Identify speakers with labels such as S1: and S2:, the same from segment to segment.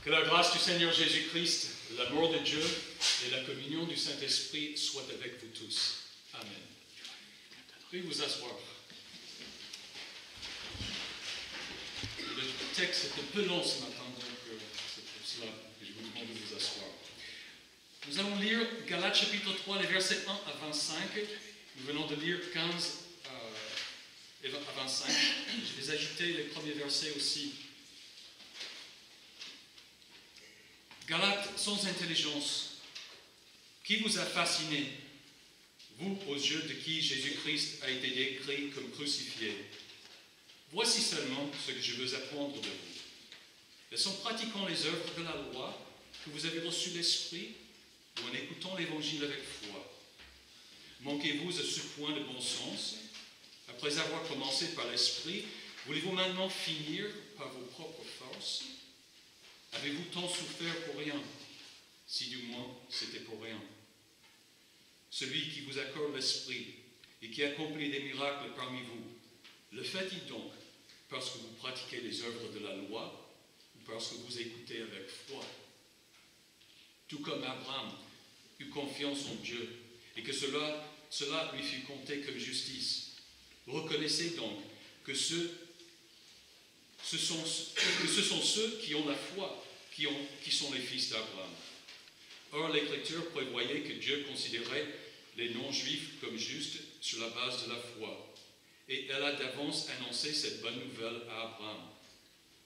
S1: Que la grâce du Seigneur Jésus-Christ, l'amour de Dieu et la communion du Saint-Esprit soient avec vous tous. Amen. Veuillez vous asseoir. Le texte est un peu long ce matin, donc c'est pour cela que je vous demande de vous asseoir. Nous allons lire Galates chapitre 3, les versets 1 à 25. Nous venons de lire 15 à 25. Je vais ajouter les premiers versets aussi. Galates sans intelligence, qui vous a fasciné, vous aux yeux de qui Jésus-Christ a été décrit comme crucifié? Voici seulement ce que je veux apprendre de vous. Est-ce en pratiquant les œuvres de la loi que vous avez reçu l'Esprit, ou en écoutant l'Évangile avec foi? Manquez-vous à ce point de bon sens? Après avoir commencé par l'Esprit, voulez-vous maintenant finir par vos propres forces? Avez-vous tant souffert pour rien? Si du moins c'était pour rien. Celui qui vous accorde l'Esprit et qui accomplit des miracles parmi vous, le fait-il donc parce que vous pratiquez les œuvres de la loi ou parce que vous écoutez avec foi? Tout comme Abraham eut confiance en Dieu et que cela lui fut compté comme justice. Reconnaissez donc que ce sont ceux qui ont la foi, qui sont les fils d'Abraham. Or, l'Écriture prévoyait que Dieu considérait les non-juifs comme justes sur la base de la foi. Et elle a d'avance annoncé cette bonne nouvelle à Abraham.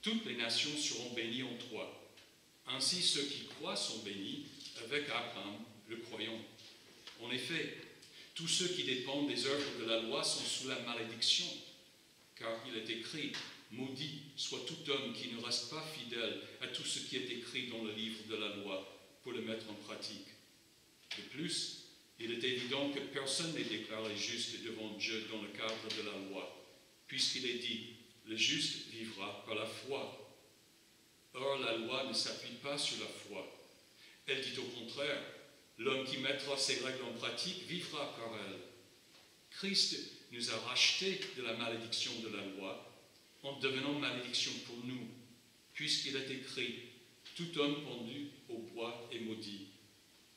S1: Toutes les nations seront bénies en toi. Ainsi, ceux qui croient sont bénis avec Abraham, le croyant. En effet, tous ceux qui dépendent des œuvres de la loi sont sous la malédiction, car il est écrit: maudit soit tout homme qui ne reste pas fidèle à tout ce qui est écrit dans le livre de la loi pour le mettre en pratique. De plus, il est évident que personne n'est déclaré juste devant Dieu dans le cadre de la loi, puisqu'il est dit: le juste vivra par la foi. Or, la loi ne s'appuie pas sur la foi. Elle dit au contraire: l'homme qui mettra ses règles en pratique vivra par elles. Christ nous a rachetés de la malédiction de la loi en devenant malédiction pour nous, puisqu'il est écrit: tout homme pendu au bois est maudit.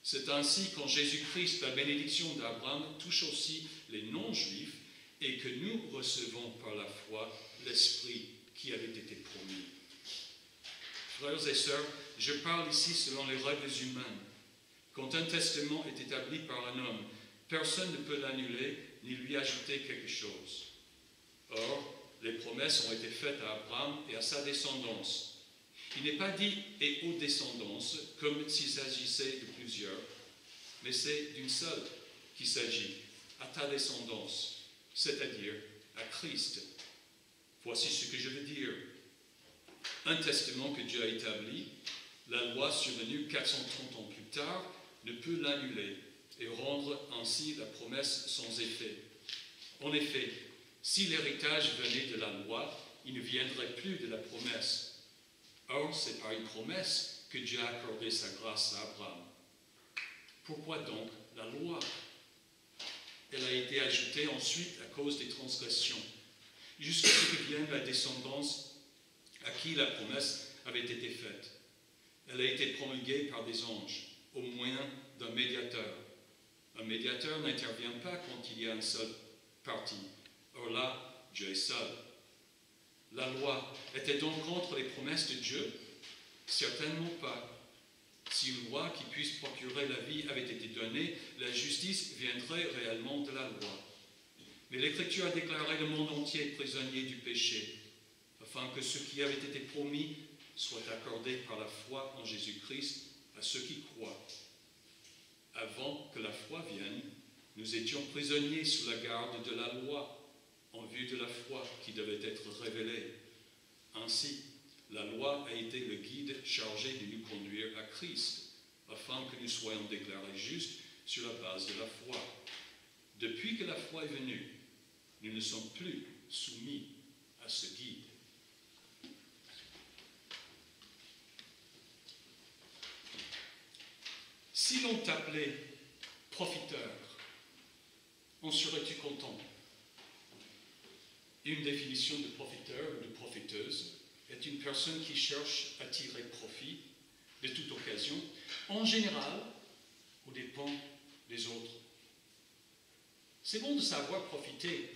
S1: C'est ainsi qu'en Jésus-Christ, la bénédiction d'Abraham touche aussi les non-juifs et que nous recevons par la foi l'Esprit qui avait été promis. Frères et sœurs, je parle ici selon les règles humaines. Quand un testament est établi par un homme, personne ne peut l'annuler ni lui ajouter quelque chose. Or, les promesses ont été faites à Abraham et à sa descendance. Il n'est pas dit « et aux descendances » comme s'il s'agissait de plusieurs, mais c'est d'une seule qu'il s'agit, à ta descendance, c'est-à-dire à Christ. Voici ce que je veux dire. Un testament que Dieu a établi, la loi survenue 430 ans plus tard, ne peut l'annuler et rendre ainsi la promesse sans effet. En effet, si l'héritage venait de la loi, il ne viendrait plus de la promesse. Or, c'est par une promesse que Dieu a accordé sa grâce à Abraham. Pourquoi donc la loi? Elle a été ajoutée ensuite à cause des transgressions, jusqu'à ce que vienne la descendance à qui la promesse avait été faite. Elle a été promulguée par des anges, au moyen d'un médiateur. Un médiateur n'intervient pas quand il y a un seul parti. Or là, Dieu est seul. La loi était donc contre les promesses de Dieu? Certainement pas. Si une loi qui puisse procurer la vie avait été donnée, la justice viendrait réellement de la loi. Mais l'Écriture a déclaré le monde entier prisonnier du péché, afin que ce qui avait été promis soit accordé par la foi en Jésus-Christ à ceux qui croient. Avant que la foi vienne, nous étions prisonniers sous la garde de la loi, en vue de la foi qui devait être révélée. Ainsi, la loi a été le guide chargé de nous conduire à Christ, afin que nous soyons déclarés justes sur la base de la foi. Depuis que la foi est venue, nous ne sommes plus soumis à ce guide. Si l'on t'appelait profiteur, en serais-tu content? Une définition de profiteur ou de profiteuse est une personne qui cherche à tirer profit de toute occasion, en général, aux dépens des autres. C'est bon de savoir profiter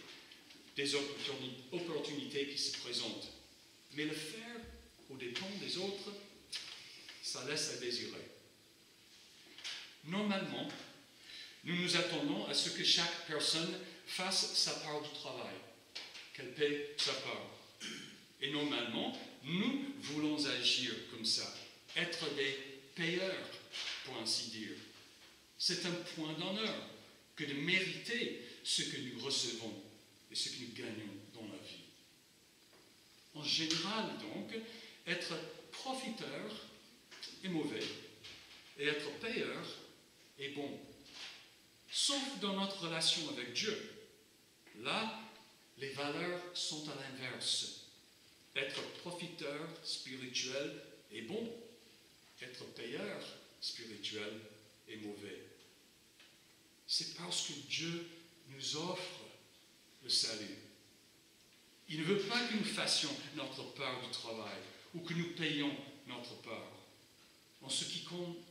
S1: des opportunités qui se présentent, mais le faire aux dépens des autres, ça laisse à désirer. Normalement, nous nous attendons à ce que chaque personne fasse sa part du travail, qu'elle paie sa part. Et normalement, nous voulons agir comme ça, être des payeurs, pour ainsi dire. C'est un point d'honneur que de mériter ce que nous recevons et ce que nous gagnons dans la vie. En général, donc, être profiteur est mauvais et être payeur est bon. Sauf dans notre relation avec Dieu. Là, les valeurs sont à l'inverse. Être profiteur spirituel est bon. Être payeur spirituel est mauvais. C'est parce que Dieu nous offre le salut. Il ne veut pas que nous fassions notre part du travail ou que nous payions notre part. En ce qui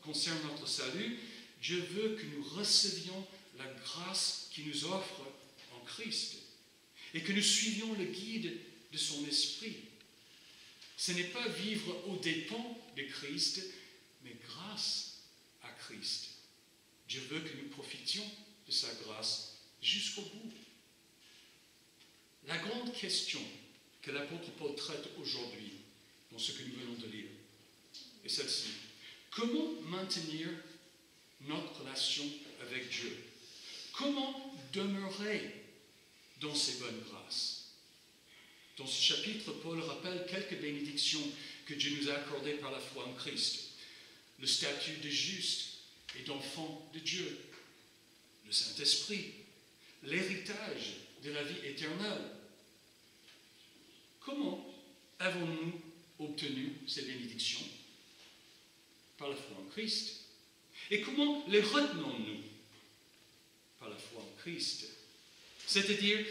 S1: concerne notre salut, Dieu veut que nous recevions la grâce qu'il nous offre en Christ et que nous suivions le guide de son esprit. Ce n'est pas vivre aux dépens de Christ, mais grâce à Christ. Dieu veut que nous profitions de sa grâce jusqu'au bout. La grande question que l'apôtre Paul traite aujourd'hui, dans ce que nous venons de lire, est celle-ci. Comment maintenir notre relation avec Dieu? Comment demeurer dans ses bonnes grâces? Dans ce chapitre, Paul rappelle quelques bénédictions que Dieu nous a accordées par la foi en Christ. Le statut de juste et d'enfant de Dieu, le Saint-Esprit, l'héritage de la vie éternelle. Comment avons-nous obtenu ces bénédictions? Par la foi en Christ. Et comment les retenons-nous? Par la foi en Christ. C'est-à-dire,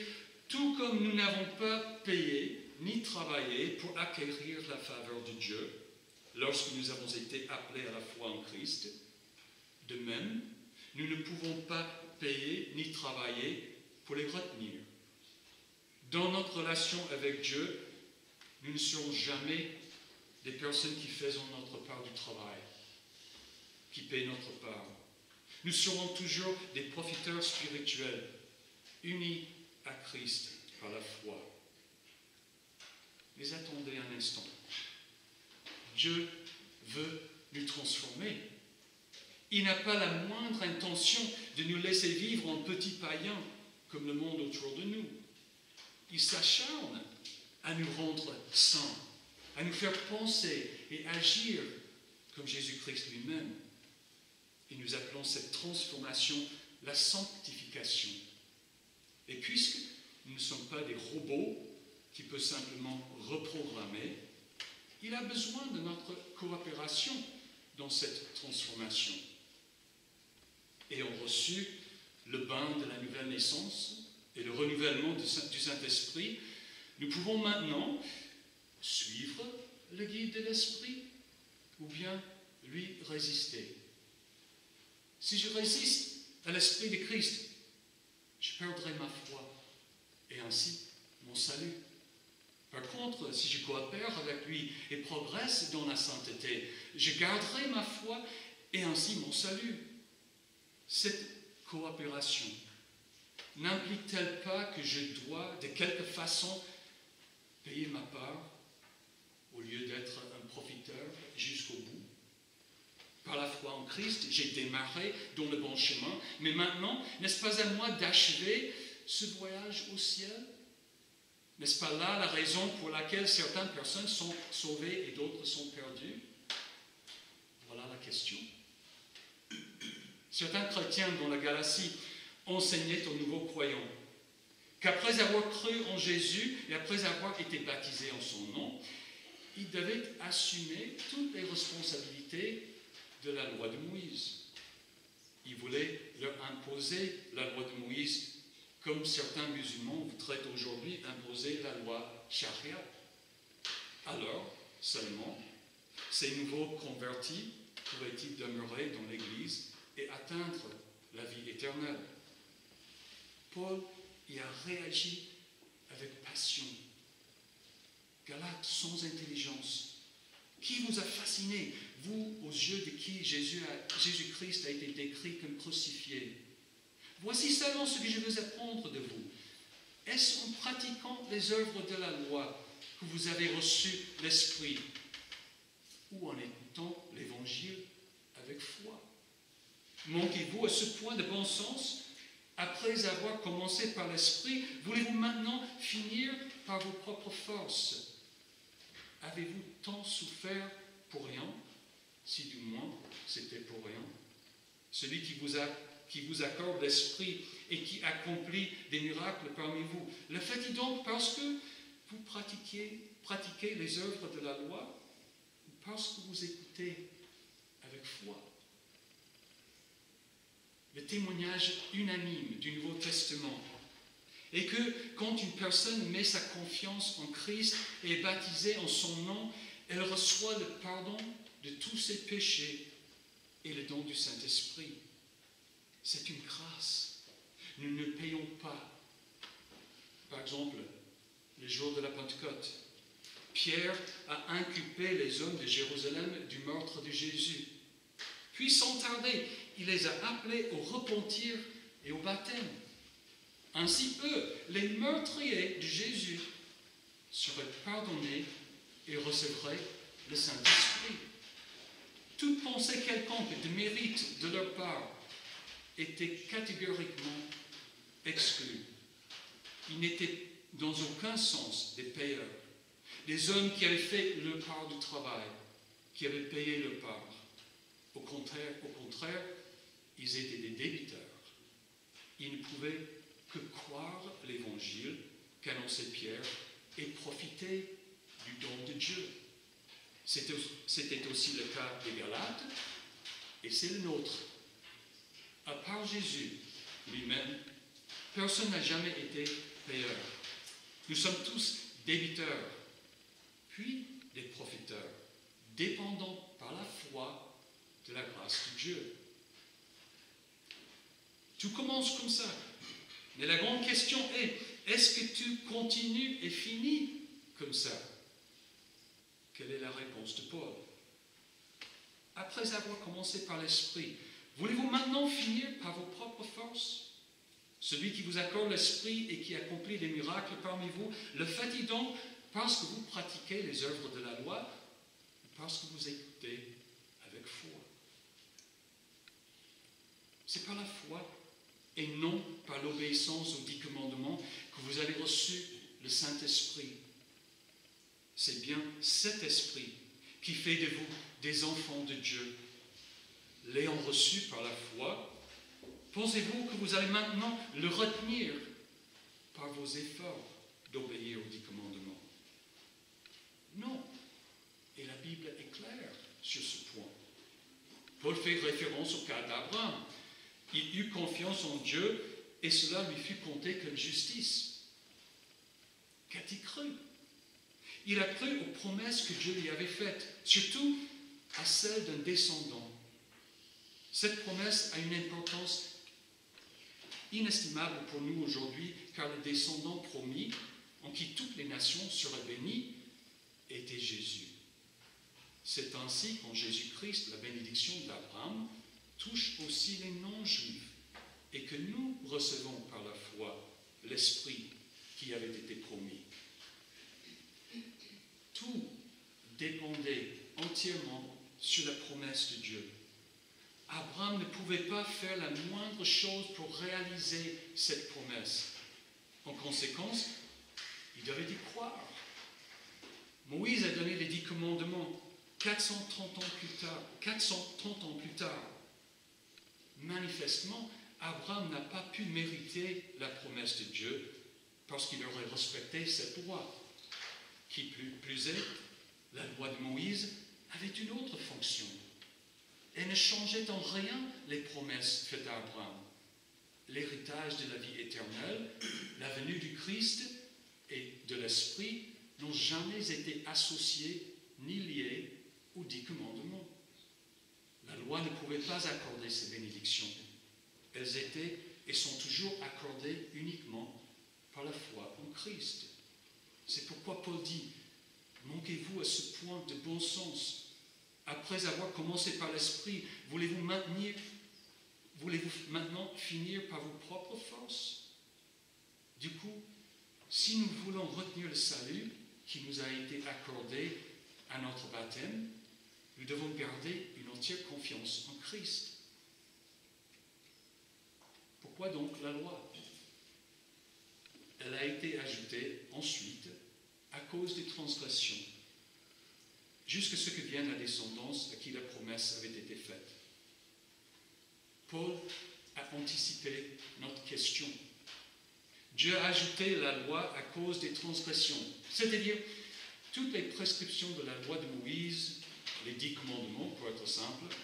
S1: tout comme nous n'avons pas payé ni travaillé pour acquérir la faveur de Dieu, lorsque nous avons été appelés à la foi en Christ, de même, nous ne pouvons pas payer ni travailler pour les retenir. Dans notre relation avec Dieu, nous ne serons jamais des personnes qui faisons notre part du travail, qui paient notre part. Nous serons toujours des profiteurs spirituels, unis à Christ par la foi. Mais attendez un instant. Dieu veut nous transformer. Il n'a pas la moindre intention de nous laisser vivre en petits païens comme le monde autour de nous. Il s'acharne à nous rendre saints, à nous faire penser et agir comme Jésus-Christ lui-même. Et nous appelons cette transformation la sanctification. Et puisque nous ne sommes pas des robots qui peuvent simplement reprogrammer, il a besoin de notre coopération dans cette transformation. Ayant reçu le bain de la nouvelle naissance et le renouvellement du Saint-Esprit, nous pouvons maintenant suivre le guide de l'Esprit ou bien lui résister. Si je résiste à l'Esprit de Christ, je perdrai ma foi et ainsi mon salut. Par contre, si je coopère avec lui et progresse dans la sainteté, je garderai ma foi et ainsi mon salut. Cette coopération n'implique-t-elle pas que je dois, de quelque façon, payer ma part au lieu d'être un profiteur jusqu'au bout? Par la foi en Christ, j'ai démarré dans le bon chemin, mais maintenant, n'est-ce pas à moi d'achever ce voyage au ciel? N'est-ce pas là la raison pour laquelle certaines personnes sont sauvées et d'autres sont perdues? Voilà la question. Certains chrétiens dans la Galatie enseignaient aux nouveaux croyants qu'après avoir cru en Jésus et après avoir été baptisés en son nom, ils devaient assumer toutes les responsabilités de la loi de Moïse. Ils voulaient leur imposer la loi de Moïse comme certains musulmans voudraient aujourd'hui imposer la loi charia. Alors, seulement, Ces nouveaux convertis pourraient-ils demeurer dans l'Église et atteindre la vie éternelle? Paul y a réagi avec passion. Galates sans intelligence. Qui vous a fasciné, vous, aux yeux de qui Jésus-Christ a été décrit comme crucifié? Voici seulement ce que je veux apprendre de vous. Est-ce en pratiquant les œuvres de la loi que vous avez reçu l'Esprit, ou en écoutant l'Évangile avec foi? Manquez-vous à ce point de bon sens? Après avoir commencé par l'Esprit, voulez-vous maintenant finir par vos propres forces? Avez-vous tant souffert pour rien, si du moins c'était pour rien? Celui qui vous accorde l'Esprit et qui accomplit des miracles parmi vous, le fait-il donc parce que vous pratiquez les œuvres de la loi, ou parce que vous écoutez avec foi? Le témoignage unanime du Nouveau Testament est que quand une personne met sa confiance en Christ et est baptisée en son nom, elle reçoit le pardon de tous ses péchés et le don du Saint-Esprit. C'est une grâce. Nous ne payons pas. Par exemple, le jour de la Pentecôte, Pierre a inculpé les hommes de Jérusalem du meurtre de Jésus. Puis, sans tarder, il les a appelés au repentir et au baptême. Ainsi, eux, les meurtriers de Jésus, seraient pardonnés et recevraient le Saint-Esprit. Toute pensée quelconque de mérite de leur part était catégoriquement exclue. Ils n'étaient dans aucun sens des payeurs, des hommes qui avaient fait leur part du travail, qui avaient payé leur part. Au contraire, ils étaient des débiteurs. Ils ne pouvaient que croire l'Évangile qu'annonçait Pierre et profiter du don de Dieu. C'était aussi le cas des Galates, et c'est le nôtre. À part Jésus lui-même, personne n'a jamais été payeur. Nous sommes tous débiteurs, puis des profiteurs, dépendants par la foi de la grâce de Dieu. Tout commence comme ça. Mais la grande question est, est-ce que tu continues et finis comme ça? Quelle est la réponse de Paul? Après avoir commencé par l'Esprit, voulez-vous maintenant finir par vos propres forces? Celui qui vous accorde l'Esprit et qui accomplit des miracles parmi vous, le fait-il donc parce que vous pratiquez les œuvres de la loi ou parce que vous écoutez avec foi? C'est par la foi et non par l'obéissance aux 10 commandements que vous avez reçu le Saint-Esprit. C'est bien cet Esprit qui fait de vous des enfants de Dieu. L'ayant reçu par la foi, pensez-vous que vous allez maintenant le retenir par vos efforts d'obéir aux 10 commandements? Non. Et la Bible est claire sur ce point. Paul fait référence au cas d'Abraham. Il eut confiance en Dieu et cela lui fut compté comme justice. Qu'a-t-il cru? Il a cru aux promesses que Dieu lui avait faites, surtout à celle d'un descendant. Cette promesse a une importance inestimable pour nous aujourd'hui, car le descendant promis, en qui toutes les nations seraient bénies, était Jésus. C'est ainsi qu'en Jésus-Christ, la bénédiction d'Abraham touche aussi les non-juifs et que nous recevons par la foi l'Esprit qui avait été promis. Tout dépendait entièrement sur la promesse de Dieu. Abraham ne pouvait pas faire la moindre chose pour réaliser cette promesse. En conséquence, il devait y croire. Moïse a donné les 10 commandements 430 ans plus tard. Manifestement, Abraham n'a pas pu mériter la promesse de Dieu parce qu'il aurait respecté cette loi. Qui plus est, la loi de Moïse avait une autre fonction. Elle ne changeait en rien les promesses faites à Abraham. L'héritage de la vie éternelle, la venue du Christ et de l'Esprit n'ont jamais été associés ni liés aux 10 commandements. La loi ne pouvait pas accorder ces bénédictions. Elles étaient et sont toujours accordées uniquement par la foi en Christ. C'est pourquoi Paul dit, manquez-vous à ce point de bon sens? Après avoir commencé par l'esprit, voulez-vous maintenant finir par vos propres forces? Du coup, si nous voulons retenir le salut qui nous a été accordé à notre baptême, nous devons garder une entière confiance en Christ. Pourquoi donc la loi? Elle a été ajoutée ensuite à cause des transgressions, jusqu'à ce que vienne la descendance à qui la promesse avait été faite. Paul a anticipé notre question. Dieu a ajouté la loi à cause des transgressions, c'est-à-dire toutes les prescriptions de la loi de Moïse, les 10 commandements pour être simple,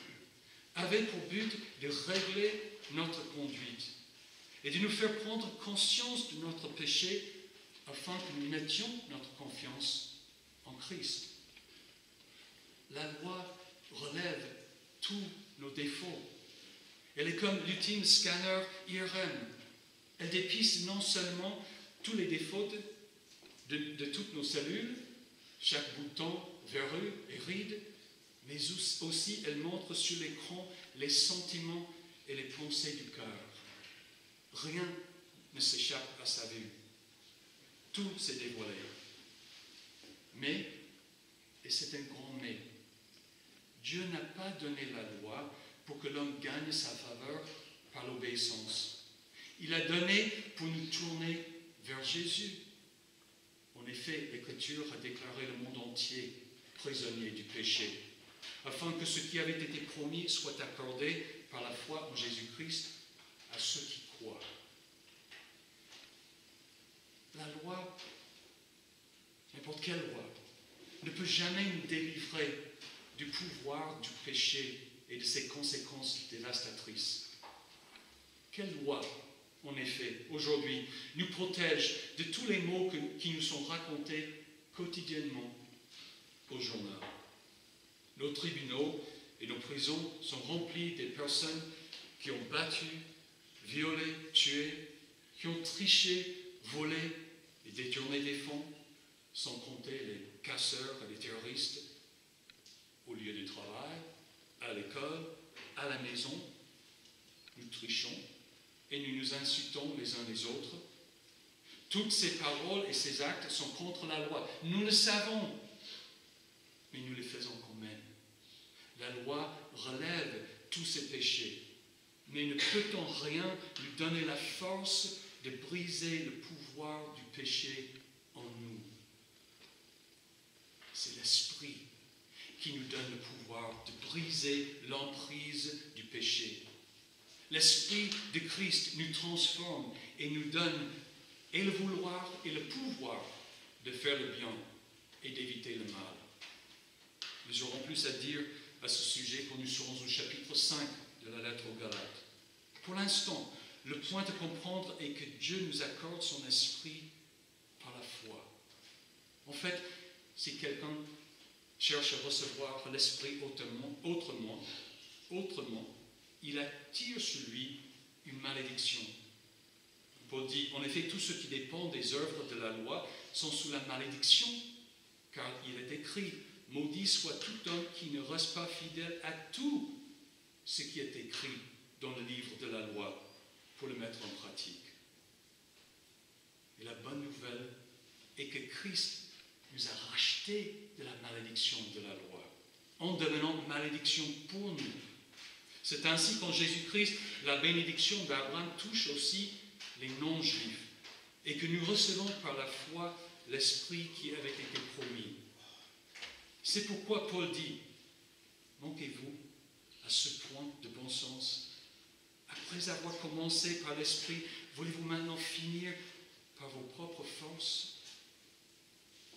S1: avaient pour but de régler notre conduite et de nous faire prendre conscience de notre péché afin que nous mettions notre confiance en Christ. La loi relève tous nos défauts. Elle est comme l'ultime scanner IRM. Elle dépiste non seulement tous les défauts de toutes nos cellules, chaque bouton, verrue et ride, mais aussi elle montre sur l'écran les sentiments et les pensées du cœur. Rien ne s'échappe à sa vue. Tout s'est dévoilé. Mais, et c'est un grand mais, Dieu n'a pas donné la loi pour que l'homme gagne sa faveur par l'obéissance. Il a donné pour nous tourner vers Jésus. En effet, l'Écriture a déclaré le monde entier prisonnier du péché, afin que ce qui avait été promis soit accordé par la foi en Jésus-Christ à ceux qui croient. La loi, n'importe quelle loi, ne peut jamais nous délivrer du pouvoir du péché et de ses conséquences dévastatrices. Quelle loi, en effet, aujourd'hui, nous protège de tous les maux qui nous sont racontés quotidiennement au journal? Nos tribunaux et nos prisons sont remplis des personnes qui ont battu, violé, tué, qui ont triché, volé et détourné des fonds, sans compter les casseurs et les terroristes, au lieu de travail, à l'école, à la maison. Nous trichons et nous nous insultons les uns les autres. Toutes ces paroles et ces actes sont contre la loi. Nous le savons, mais nous les faisons quand même. La loi relève tous ces péchés, mais ne peut en rien lui donner la force de briser le pouvoir du péché en nous. C'est l'Esprit qui nous donne le pouvoir de briser l'emprise du péché. L'Esprit de Christ nous transforme et nous donne et le vouloir et le pouvoir de faire le bien et d'éviter le mal. Nous aurons plus à dire à ce sujet quand nous serons au chapitre 5 de la lettre aux Galates. Pour l'instant, le point à comprendre est que Dieu nous accorde son esprit par la foi. En fait, si quelqu'un cherche à recevoir l'esprit autrement, il attire sur lui une malédiction. Paul dit, en effet, tous ceux qui dépendent des œuvres de la loi sont sous la malédiction, car il est écrit, maudit soit tout homme qui ne reste pas fidèle à tout ce qui est écrit dans le livre de la loi pour le mettre en pratique. Et la bonne nouvelle est que Christ nous a rachetés de la malédiction de la loi, en devenant malédiction pour nous. C'est ainsi qu'en Jésus-Christ, la bénédiction d'Abraham touche aussi les non-juifs, et que nous recevons par la foi l'Esprit qui avait été promis. C'est pourquoi Paul dit, manquez-vous à ce point de bon sens? Après avoir commencé par l'Esprit, voulez-vous maintenant finir par vos propres forces?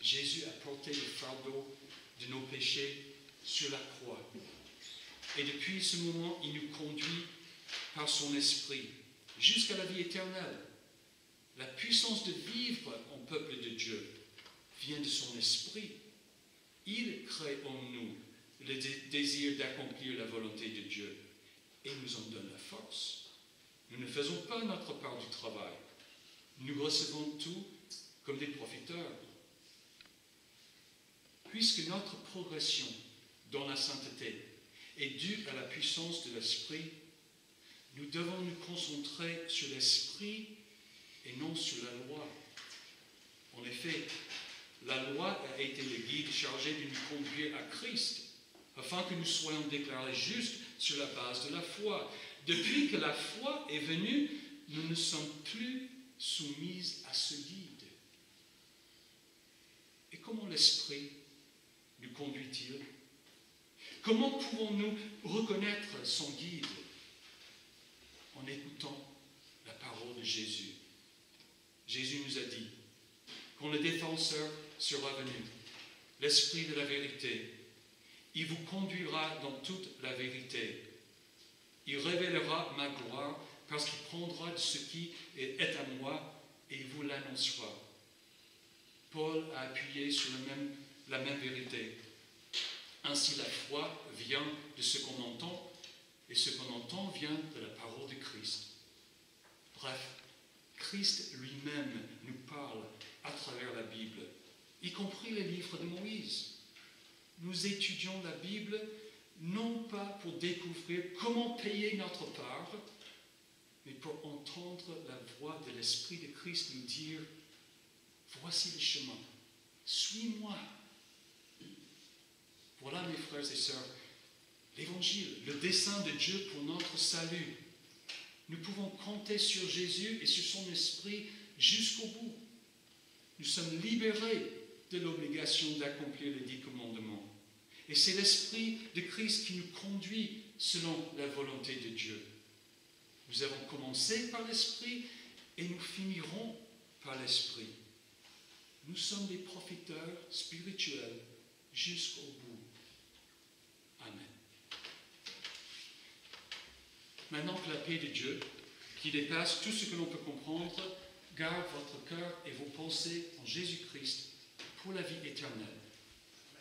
S1: Jésus a porté le fardeau de nos péchés sur la croix. Et depuis ce moment, il nous conduit par son esprit jusqu'à la vie éternelle. La puissance de vivre en peuple de Dieu vient de son esprit. Il crée en nous le désir d'accomplir la volonté de Dieu et nous en donne la force. Nous ne faisons pas notre part du travail. Nous recevons tout comme des profiteurs. Puisque notre progression dans la sainteté est due à la puissance de l'Esprit, nous devons nous concentrer sur l'Esprit et non sur la loi. En effet, la loi a été le guide chargé de nous conduire à Christ, afin que nous soyons déclarés justes sur la base de la foi. Depuis que la foi est venue, nous ne sommes plus soumis à ce guide. Et comment l'Esprit nous conduit-il? Comment pouvons-nous reconnaître son guide? En écoutant la parole de Jésus. Jésus nous a dit, quand le défenseur sera venu, l'Esprit de la vérité, il vous conduira dans toute la vérité. Il révélera ma gloire parce qu'il prendra de ce qui est à moi et il vous l'annoncera. Paul a appuyé sur la même vérité. Ainsi, la foi vient de ce qu'on entend, et ce qu'on entend vient de la parole de Christ. Bref, Christ lui-même nous parle à travers la Bible, y compris les livres de Moïse. Nous étudions la Bible non pas pour découvrir comment payer notre part, mais pour entendre la voix de l'Esprit de Christ nous dire « Voici le chemin, suis-moi ». Voilà, mes frères et sœurs, l'Évangile, le dessein de Dieu pour notre salut. Nous pouvons compter sur Jésus et sur son Esprit jusqu'au bout. Nous sommes libérés de l'obligation d'accomplir les 10 commandements. Et c'est l'Esprit de Christ qui nous conduit selon la volonté de Dieu. Nous avons commencé par l'Esprit et nous finirons par l'Esprit. Nous sommes des profiteurs spirituels jusqu'au bout. Amen. Maintenant que la paix de Dieu, qui dépasse tout ce que l'on peut comprendre, garde votre cœur et vos pensées en Jésus-Christ pour la vie éternelle.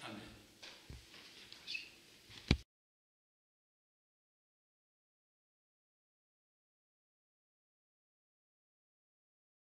S1: Amen.